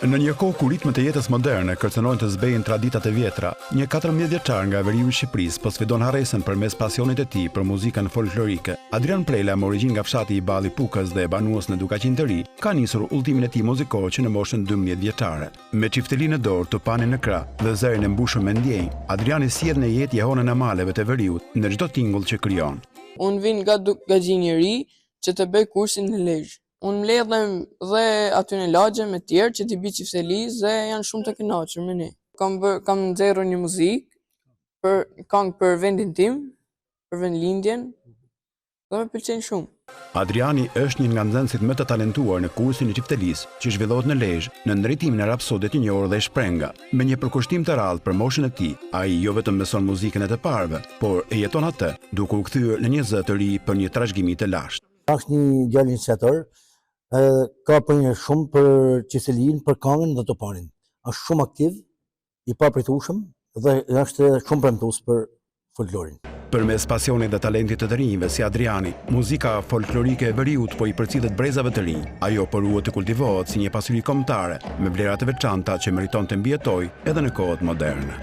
Në një kohë ku ritmet e jetës moderne kërcënojnë të zbejnë traditat e vjetra, një 14 vjeçar nga veriu i Shqipërisë po sfidon harresën përmes pasionit të tij për muzikën folklorike. Adrian Prela, me origjinë nga fshati i Balli Pukës dhe banues në Dukaçin të Ri, ka nisur udhëtimin e tij muzikor që në moshën 12 vjeçare. Me çiftelinë në dorë, tupanin në krah dhe zërin e mbushur me ndjenjë, Adriani sjell në jetë jehonën e maleve të veriut në çdo tingull që krijon. Unë vin nga Dukaçi i Ri që të bëj kursin në Lezhë. Unë mbledhem dhe aty në lagje me tjerë që t'i bi çiftelisë dhe janë shumë të kënaqur me ne. Kam nxjerrur një muzikë këngë për vendin tim, për vendlindjen, dhe më pëlqen shumë. Adriani është një nga nxënësit më të talentuar në kursin e çiftelisë që zhvillohet në Lezhë, në ndërtimin e rapsodit të njohur dhe shprenga. Me një përkushtim të rrallë për moshën e tij, ai jo vetëm mëson muzikën e të parëve, por e jeton atë, duke u kthyer në një zë të ri për një trashëgimi të lashtë. Është një djalë iniciator, ka punë shumë për çiftelin, për këngën dhe tupanin. Është shumë aktiv, i papritueshëm dhe është shumë premtues për folklorin. Përmes pasionit dhe talentit të rinjve si Adriani, muzika folklorike e veriut po i përcillet brezave të rinj. Ajo po ruhet të kultivohet si një pasuri kombëtare me vlera të veçanta që meriton të mbijetojë edhe në kohët moderne.